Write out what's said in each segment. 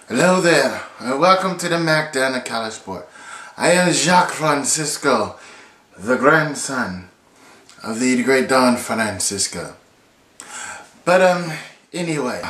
Hello there, and welcome to the Mac down at College Sport. I am Jacques Francisco, the grandson of the great Don Francisco. But anyway,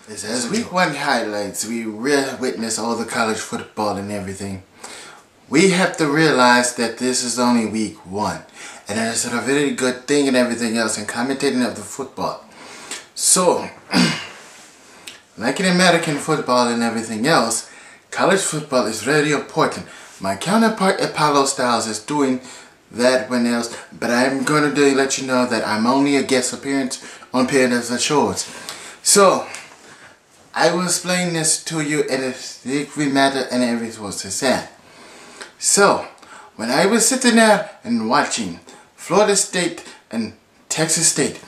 as week one highlights, we witness all the college football and everything. We have to realize that this is only week one, and it's a very good thing and everything else in commentating of the football. So, like in American football and everything else, college football is very important. My counterpart Apollo Styles is doing that one else, but I'm going to let you know that I'm only a guest appearance on Paradise of Shores. So, I will explain this to you in a secret matter and everything was to say. So, when I was sitting there and watching Florida State and Texas State,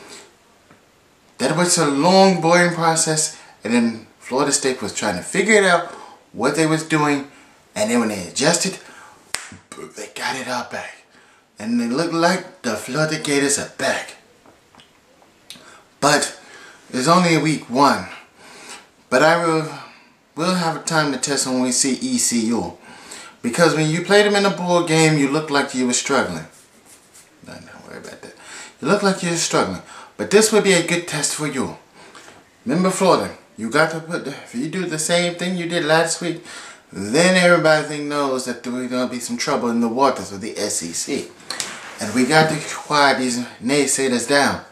that was a long, boring process, and then Florida State was trying to figure it out, what they was doing, and then when they adjusted, they got it all back. And it looked like the Florida Gators are back. But it's only week one. But we'll have time to test when we see ECU. Because when you played them in a bowl game, you looked like you were struggling. Don't worry about that. You look like you were struggling. But this would be a good test for you. Remember Florida, you got to if you do the same thing you did last week, then everybody knows that there's going to be some trouble in the waters with the SEC. And we got to quiet these naysayers down.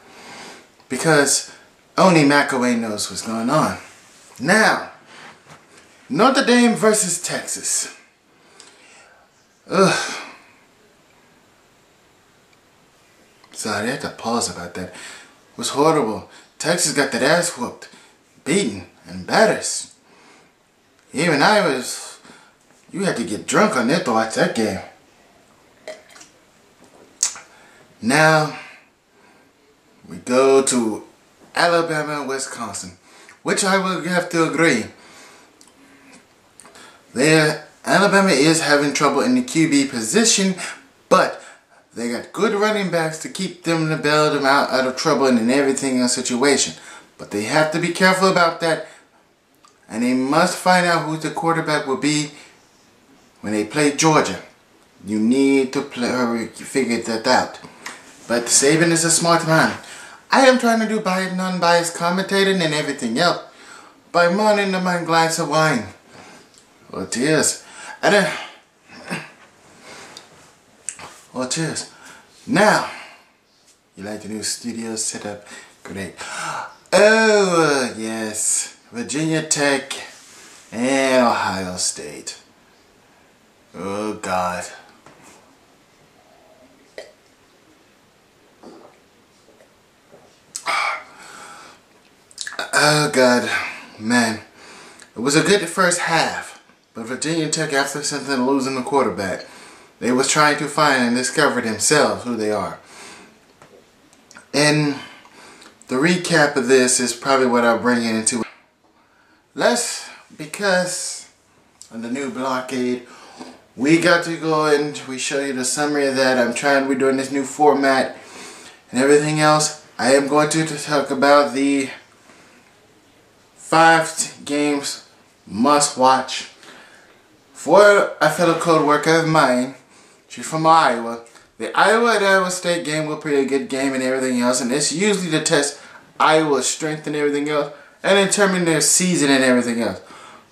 Because only McAway knows what's going on. Now, Notre Dame versus Texas. Ugh. Sorry, I had to pause about that. It was horrible. Texas got that ass whooped, beaten, and embarrassed. Even you had to get drunk on that to watch that game. Now, we go to Alabama and Wisconsin, which I will have to agree. Alabama is having trouble in the QB position, but they got good running backs to keep them to bail them out of trouble in everything else situation. But they have to be careful about that. And they must find out who the quarterback will be when they play Georgia. You need to figure that out. But Saban is a smart man. I am trying to do non-biased commentating and everything else by morning to my glass of wine. Oh, cheers. Oh, cheers. Now, you like the new studio setup? Great. Oh, yes. Virginia Tech and Ohio State. Oh, God. Oh, God. Man. It was a good first half. But Virginia Tech, after something losing the quarterback, they was trying to find and discover themselves who they are. And the recap of this is probably what I'll bring it into. Because on the new blockade, we got to go and we show you the summary of that. We're doing this new format and everything else. I am going to talk about the 5 games must watch for a fellow code worker of mine. She's from Iowa. The Iowa State game will be a good game and everything else, and it's usually to test Iowa's strength and everything else and determine their season and everything else.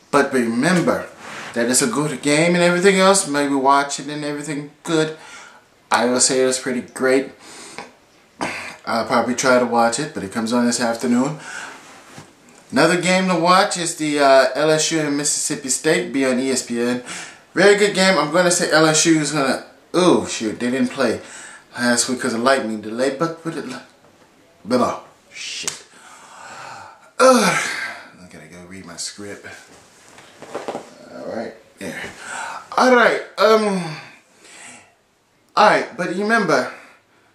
But remember that it's a good game and everything else. Maybe watch it and everything good. Iowa State is pretty great. I'll probably try to watch it, but it comes on this afternoon. Another game to watch is the LSU and Mississippi State, be on ESPN. Very good game. I'm going to say LSU is going to... Oh, shoot. They didn't play last week because of lightning delay. But shit. I got to go read my script. Alright. There. Alright. Alright. But remember,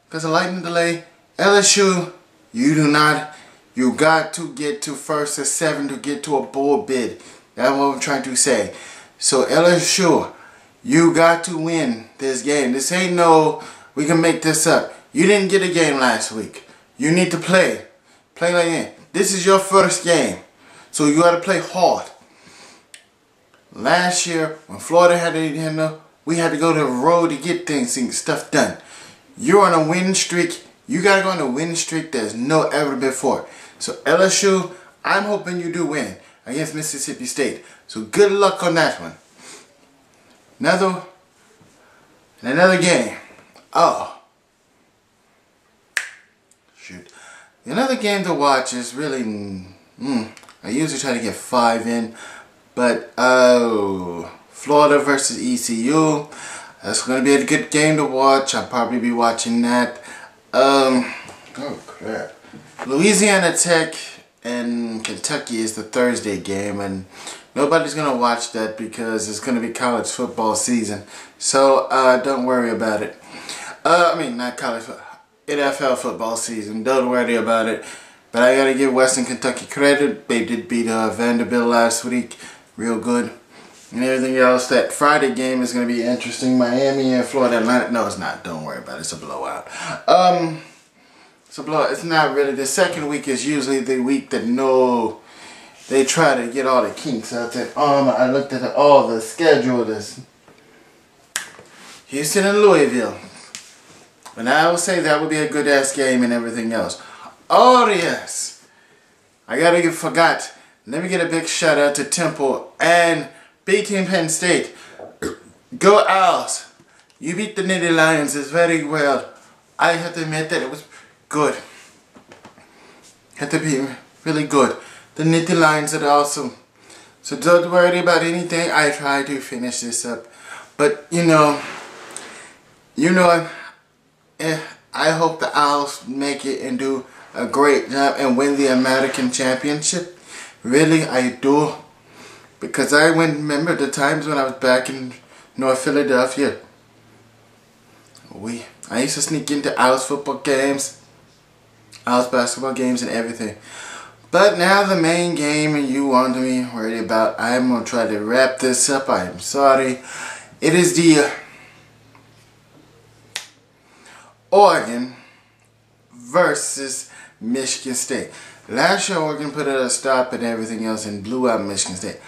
because of lightning delay, LSU, you got to get to first or 7 to get to a bowl bid. That's what I'm trying to say. So LSU, you got to win this game. This ain't no, we can make this up. You didn't get a game last week. You need to play. Play like that. This is your first game. So you got to play hard. Last year, when Florida had to, we had to go to the road to get stuff done. You're on a win streak. You got to go on a win streak there's no ever before. So LSU, I'm hoping you do win against Mississippi State. So good luck on that one. Another game. Oh. Shoot. Another game to watch is really, I usually try to get 5 in. But, Florida versus ECU. That's going to be a good game to watch. I'll probably be watching that. Oh crap. Louisiana Tech and Kentucky is the Thursday game, and nobody's going to watch that because it's going to be college football season. So, don't worry about it. I mean, not college football. NFL football season. Don't worry about it. But I got to give Western Kentucky credit. They did beat Vanderbilt last week. Real good. And everything else. That Friday game is going to be interesting. Miami and Florida Atlantic. No, it's not. Don't worry about it. It's a blowout. It's a blowout. It's not really. The second week is usually the week that they try to get all the kinks out there. I looked at all the schedule. This Houston and Louisville. And I would say that would be a good ass game and everything else. Oh yes. I forgot. Let me get a big shout out to Temple and beating Penn State. Go Owls. You beat the Nittany Lions very well. I have to admit that it was good. Had to be really good. The Nittany Lions are awesome. So don't worry about anything. I try to finish this up. But I hope the Owls make it and do a great job and win the American Championship. Really, I do. Because I remember the times when I was back in North Philadelphia. I used to sneak into Owls football games, Owls basketball games and everything. But now the main game and you want to be worried about, I'm going to try to wrap this up. I am sorry. It is the Oregon versus Michigan State. Last year Oregon put a stop and everything else and blew out Michigan State.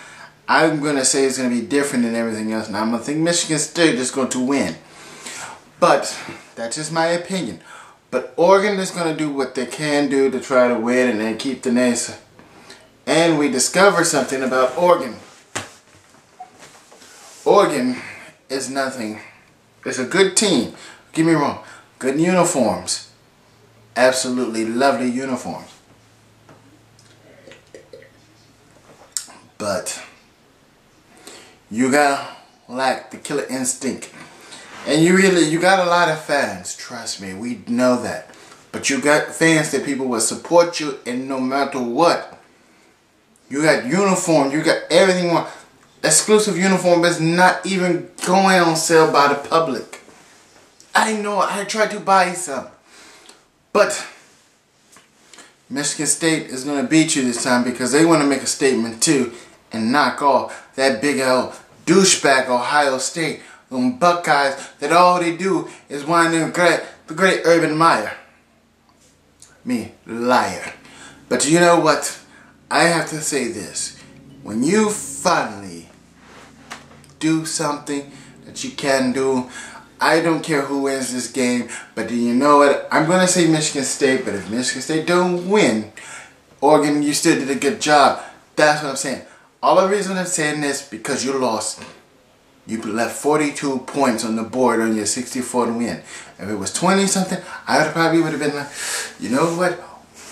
I'm going to say it's going to be different than everything else. And I'm going to think Michigan State is going to win. But that's just my opinion. But Oregon is going to do what they can do to try to win and then keep the nation. And we discovered something about Oregon. Oregon is nothing. It's a good team. Don't get me wrong. Good uniforms. Absolutely lovely uniforms. But you gotta lack the killer instinct. And you got a lot of fans, trust me, we know that. But you got fans that people will support you and no matter what. You got uniform, you got everything. Exclusive uniform is not even going on sale by the public. I know, I tried to buy some. But Michigan State is going to beat you this time because they want to make a statement too and knock off that big old douchebag Ohio State. Them Buckeyes that all they do is whine the great Urban Meyer. Liar. But you know what? I have to say this. When you finally do something that you can do, I don't care who wins this game, but do you know what? I'm going to say Michigan State, but if Michigan State don't win, Oregon, you still did a good job. That's what I'm saying. All the reason I'm saying this, because you lost. You left 42 points on the board on your 64 to win. If it was 20 something, I probably would have been like, you know what?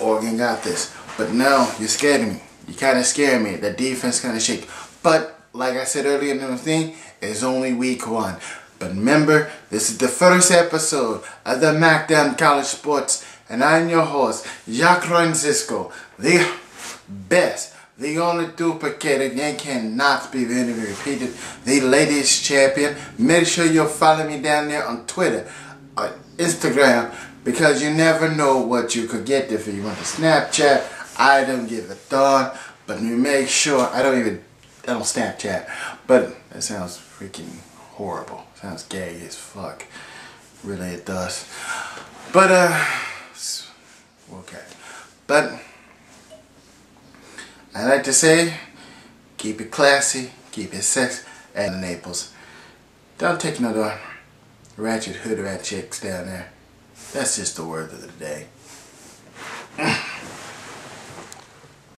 Oregon got this. But no, you're scared of me. You kind of scare me. The defense kind of shake. But like I said earlier in the thing, it's only week 1. But remember, this is the first episode of the Smackdown College Sports. And I'm your host, Jacques Francisco. The best, the only duplicate again cannot be repeated. The latest champion. Make sure you follow me down there on Twitter, on Instagram, because you never know what you could get if you want to Snapchat. I don't give a darn, but you make sure I don't Snapchat. But that sounds freaking horrible. Sounds gay as fuck. Really it does. But okay. But I like to say, Keep it classy, keep it sexy, and Naples. Don't take no ratchet hood rat chicks down there. That's just the word of the day.